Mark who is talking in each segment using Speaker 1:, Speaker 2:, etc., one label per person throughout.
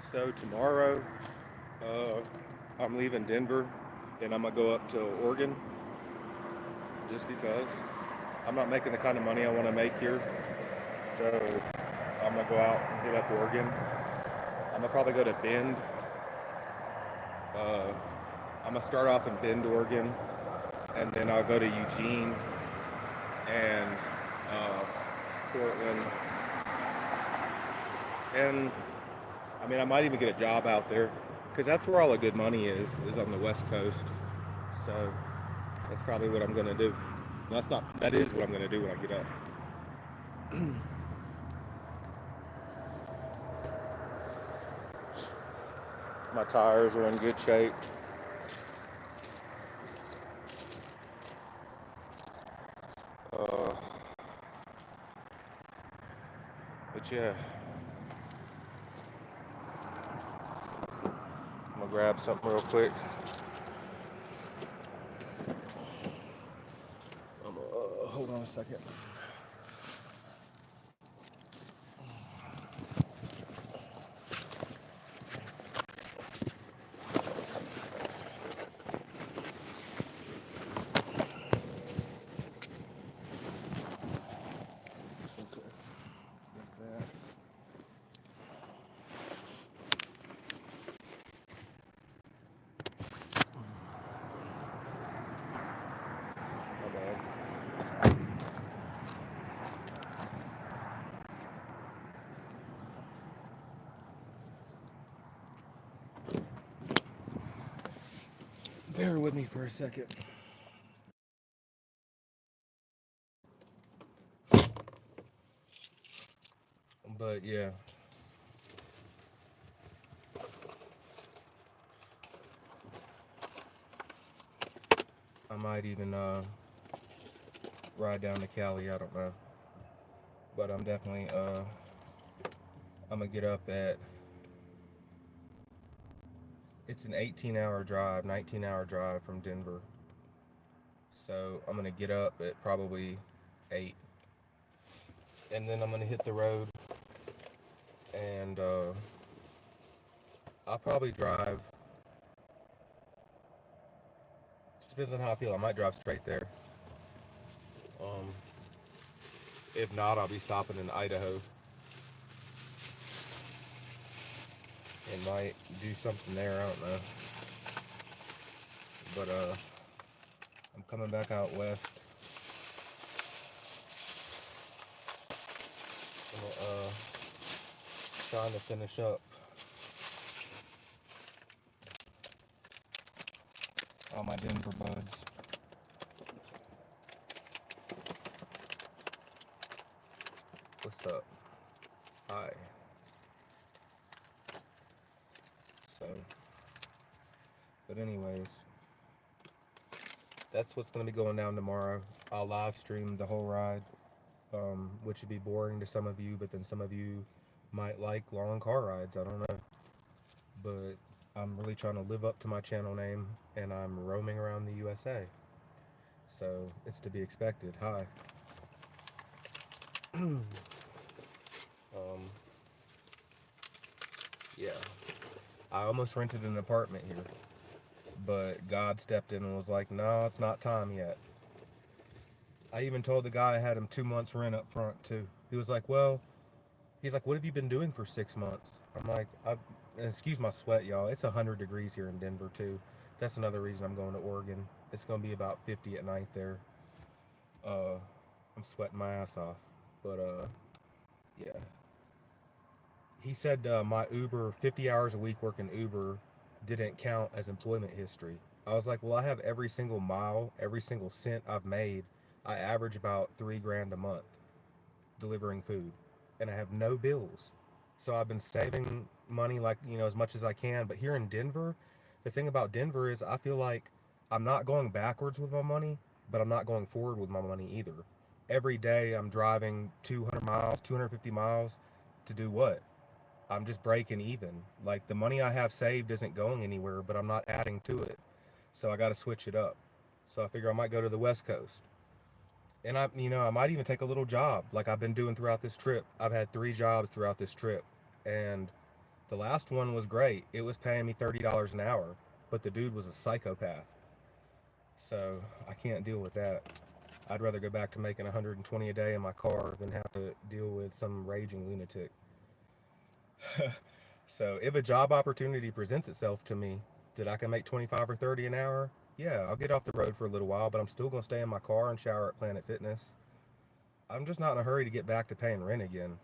Speaker 1: So tomorrow, uh, I'm leaving Denver, and I'm gonna go up to Oregon just because I'm not making the kind of money I want to make here. So I'm gonna go out and hit up Oregon. I'm gonna probably go to Bend. Uh, I'm gonna start off in Bend, Oregon, and then I'll go to Eugene and uh, Portland, and I mean I might even get a job out there because that's where all the good money is on the West Coast. So that's probably what I'm gonna do. That's not. That is what I'm gonna do when I get up. My tires are in good shape. Uh, but yeah, I'm gonna grab something real quick. Hold on a second. Okay, like that. My bad. Bear with me for a second. But yeah, I might even ride down to Cali. I don't know, but I'm definitely I'm gonna get up at. It's an 18-hour drive, 19-hour drive from Denver. So I'm gonna get up at probably 8, and then I'm gonna hit the road, and I'll probably drive. Just depends on how I feel. I might drive straight there. Um, if not, I'll be stopping in Idaho and might do something there. I don't know. But I'm coming back out west. I'm trying to finish up all my Denver buds. What's up? Hi. So, but anyways, that's what's gonna be going down tomorrow. I'll live stream the whole ride, which would be boring to some of you, but then some of you might like long car rides. I don't know, but I'm really trying to live up to my channel name, and I'm roaming around the USA. So it's to be expected. Hi. Um, yeah. I almost rented an apartment here, but God stepped in and was like, no, it's not time yet. I even told the guy I had him 2 months rent up front too. He was like, well, he's like, what have you been doing for 6 months? I'm like, and excuse my sweat, y'all. It's 100 degrees here in Denver too. That's another reason I'm going to Oregon. It's going to be about 50 at night there. Uh, I'm sweating my ass off. But yeah. He said my Uber 50 hours a week working Uber didn't count as employment history. I was like, well, I have every single mile, every single cent I've made. I average about 3 grand a month delivering food, and I have no bills. So I've been saving money, like, as much as I can. But here in Denver, the thing about Denver is I feel like I'm not going backwards with my money, but I'm not going forward with my money either. Every day I'm driving 200 miles, 250 miles to do what? I'm just breaking even. Like, the money I have saved isn't going anywhere, but I'm not adding to it. So I got to switch it up. So I figure I might go to the West Coast. And I might even take a little job like I've been doing throughout this trip. I've had 3 jobs throughout this trip, and The last one was great. It was paying me $30 an hour, but the dude was a psychopath. So I can't deal with that. I'd rather go back to making 120 a day in my car than have to deal with some raging lunatic. So if a job opportunity presents itself to me that I can make 25 or 30 an hour, yeah, I'll get off the road for a little while, but I'm still going to stay in my car and shower at Planet Fitness. I'm just not in a hurry to get back to paying rent again.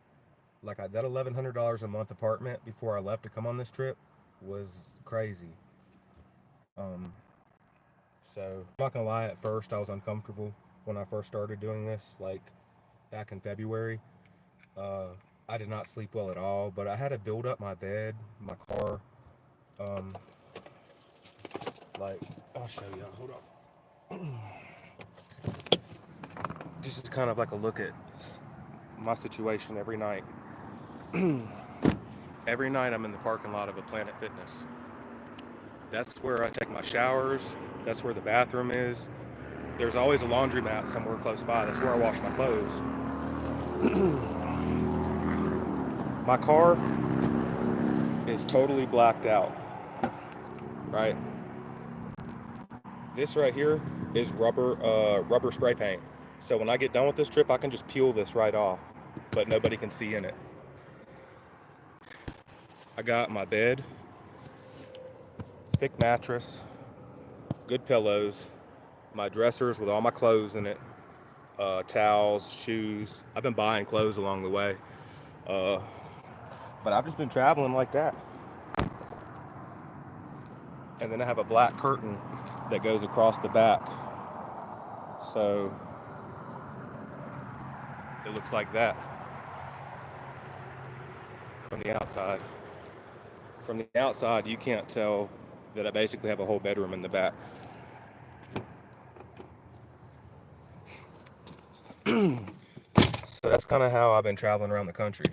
Speaker 1: That $1,100 a month apartment before I left to come on this trip was crazy. Um, so I'm not gonna lie, at first I was uncomfortable when I first started doing this, like back in February. Uh, I did not sleep well at all, but I had to build up my bed, my car. Um, like, I'll show you. Hold on. This is kind of like a look at my situation every night. Every night I'm in the parking lot of a Planet Fitness. That's where I take my showers. That's where the bathroom is. There's always a laundromat somewhere close by. That's where I wash my clothes. My car is totally blacked out, right? This right here is rubber spray paint. So when I get done with this trip, I can just peel this right off, but nobody can see in it. I got my bed, thick mattress, good pillows, my dressers with all my clothes in it, towels, shoes. I've been buying clothes along the way, but I've just been traveling like that. And then I have a black curtain that goes across the back, so it looks like that from the outside. From the outside, you can't tell that I basically have a whole bedroom in the back. So that's kind of how I've been traveling around the country.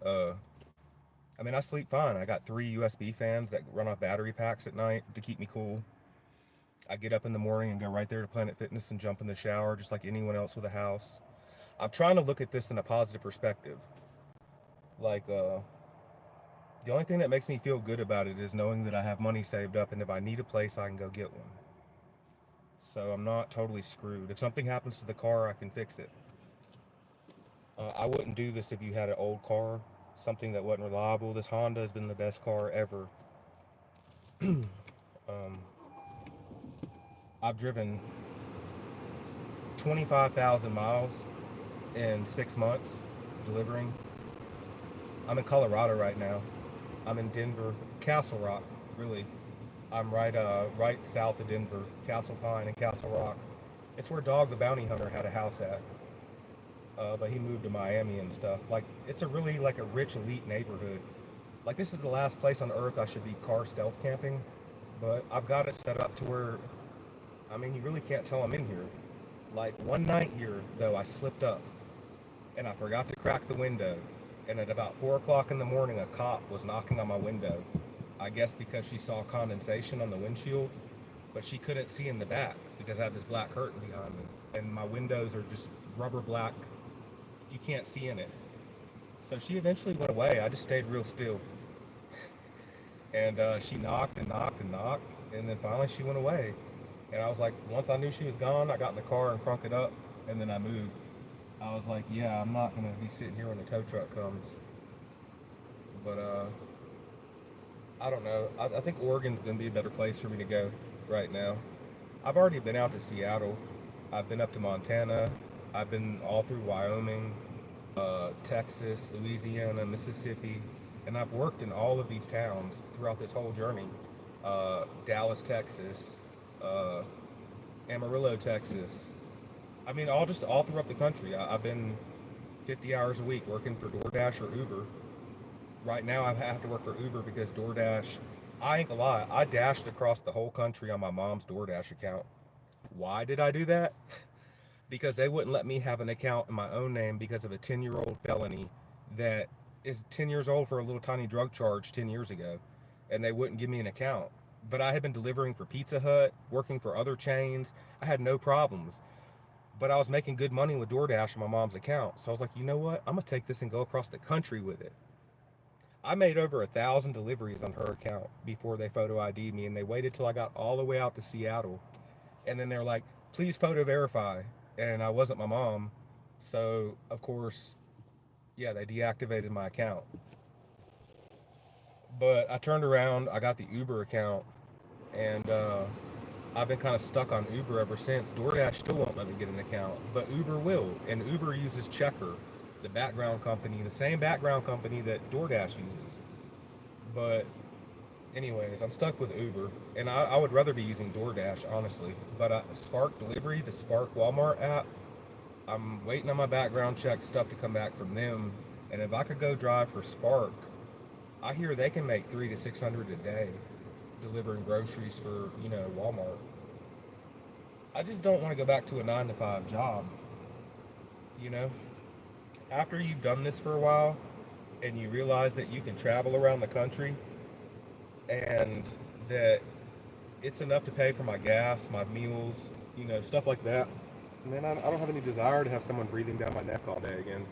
Speaker 1: I mean, I sleep fine. I got 3 USB fans that run off battery packs at night to keep me cool. I get up in the morning and go right there to Planet Fitness and jump in the shower just like anyone else with a house. I'm trying to look at this in a positive perspective. The only thing that makes me feel good about it is knowing that I have money saved up, and if I need a place, I can go get one. So I'm not totally screwed. If something happens to the car, I can fix it. I wouldn't do this if you had an old car, something that wasn't reliable. This Honda has been the best car ever. I've driven 25,000 miles in 6 months delivering. I'm in Colorado right now. I'm in Denver, Castle Rock, really. I'm right south of Denver, Castle Pine and Castle Rock. It's where Dog the Bounty Hunter had a house at. But he moved to Miami and stuff. It's a really a rich elite neighborhood. This is the last place on earth I should be car stealth camping, but I've got it set up to where, I mean, you really can't tell I'm in here. One night here, though, I slipped up and I forgot to crack the window. And at about 4 o'clock in the morning, a cop was knocking on my window. I guess because she saw condensation on the windshield, but she couldn't see in the back because I have this black curtain behind me. And my windows are just rubber black. You can't see in it. So she eventually went away. I just stayed real still. And she knocked and knocked and knocked. And then finally she went away. And I was like, once I knew she was gone, I got in the car and crunked it up. And then I moved. I was like, yeah, I'm not going to be sitting here when the tow truck comes. But I don't know. I think Oregon's going to be a better place for me to go right now. I've already been out to Seattle. I've been up to Montana. I've been all through Wyoming, Texas, Louisiana, Mississippi, and I've worked in all of these towns throughout this whole journey. Dallas, Texas, Amarillo, Texas. I mean, all throughout the country. I've been 50 hours a week working for DoorDash or Uber. Right now, I have to work for Uber because DoorDash, I ain't gonna lie, I dashed across the whole country on my mom's DoorDash account. Why did I do that? Because they wouldn't let me have an account in my own name because of a 10-year-old felony that is 10 years old for a little tiny drug charge 10 years ago. And they wouldn't give me an account. But I had been delivering for Pizza Hut, working for other chains. I had no problems. But I was making good money with DoorDash on my mom's account. So I was like, you know what? I'm going to take this and go across the country with it. I made over 1,000 deliveries on her account before they photo ID'd me, and they waited till I got all the way out to Seattle, and then they're like, "Please photo verify," and I wasn't my mom, so of course, yeah, they deactivated my account. But I turned around, I got the Uber account, and I've been kind of stuck on Uber ever since. DoorDash still won't let me get an account, but Uber will, and Uber uses Checker, the background company, the same background company that DoorDash uses. But anyways, I'm stuck with Uber, and I would rather be using DoorDash, honestly. But Spark Delivery, the Spark Walmart app, I'm waiting on my background check stuff to come back from them. And if I could go drive for Spark, I hear they can make 300 to 600 a day delivering groceries for, Walmart. I just don't want to go back to a 9 to 5 job, you know? After you've done this for a while and you realize that you can travel around the country and that it's enough to pay for my gas, my meals, stuff like that. Man, I don't have any desire to have someone breathing down my neck all day again.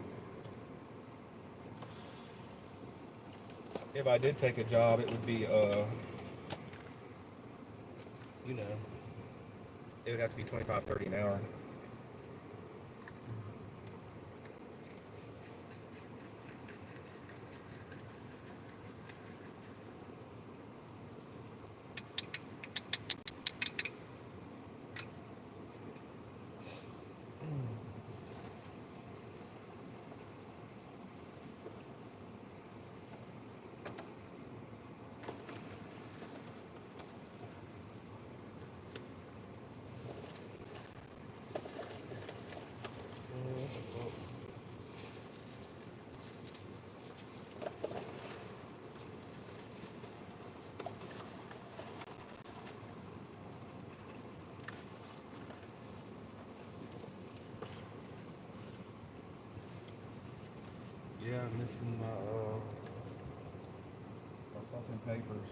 Speaker 1: If I did take a job, it would be, you know, it would have to be 25, 30 an hour. Yeah, I'm missing my fucking papers.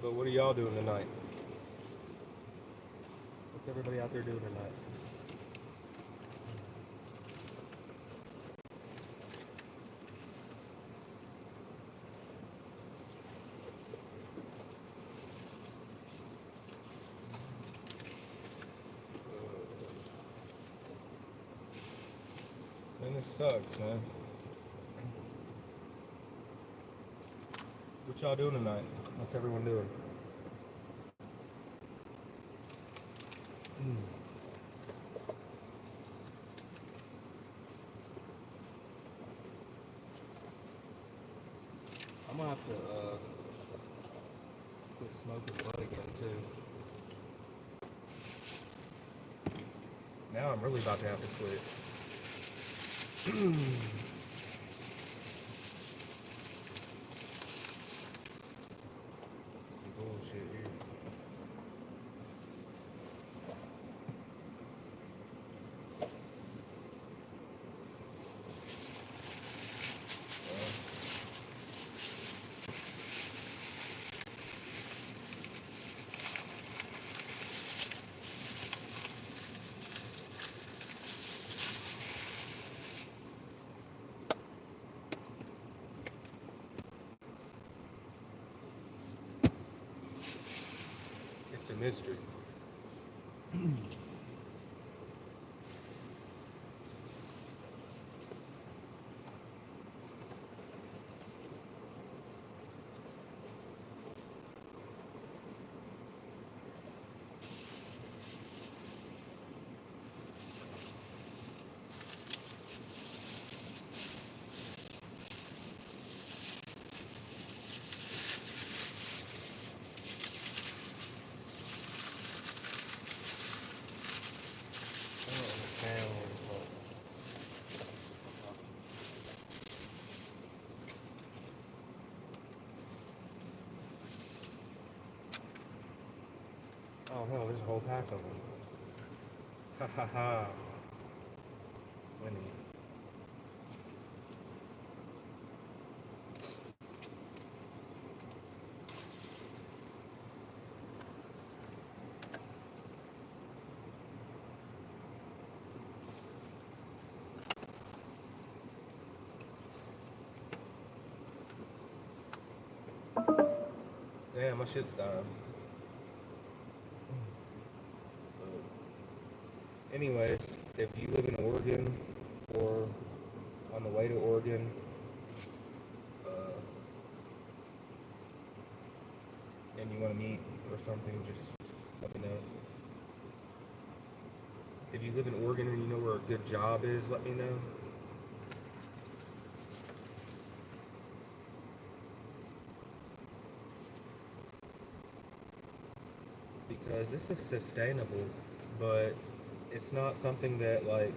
Speaker 1: But what are y'all doing tonight? What's everybody out there doing tonight? Man, this sucks, man. What y'all doing tonight? What's everyone doing? I'm gonna have to quit smoking bud again too. Now I'm really about to have to quit. Some bullshit here. It's a mystery. I don't understand what it's like. Oh hell, there's a whole pack of them. Ha ha ha. Winning. Man, my shit's dying. So, anyways, if you live in Oregon or on the way to Oregon, uh, and you want to meet or something, just let me know. If you live in Oregon and you know where a good job is, let me know. Because this is sustainable, but it's not something that, like,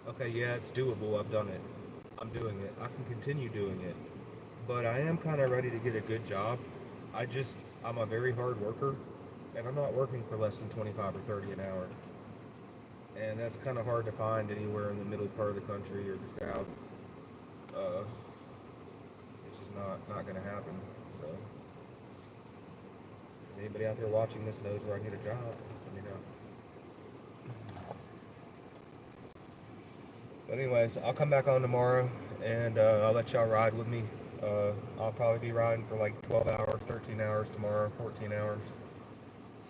Speaker 1: okay, yeah, it's doable. I've done it. I'm doing it. I can continue doing it. But I am kind of ready to get a good job. I'm a very hard worker, and I'm not working for less than 25 or 30 an hour. And that's kind of hard to find anywhere in the middle part of the country or the south. Uh, it's just not going to happen. So, if anybody out there watching this knows where I can get a job, let me know. But anyways, I'll come back on tomorrow, and I'll let y'all ride with me. I'll probably be riding for like 12 hours, 13 hours tomorrow, 14 hours.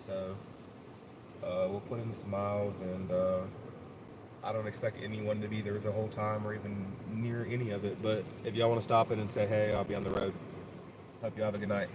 Speaker 1: So we'll put in some miles, and I don't expect anyone to be there the whole time or even near any of it. But if y'all want to stop in and say hey, I'll be on the road. Hope you have a good night.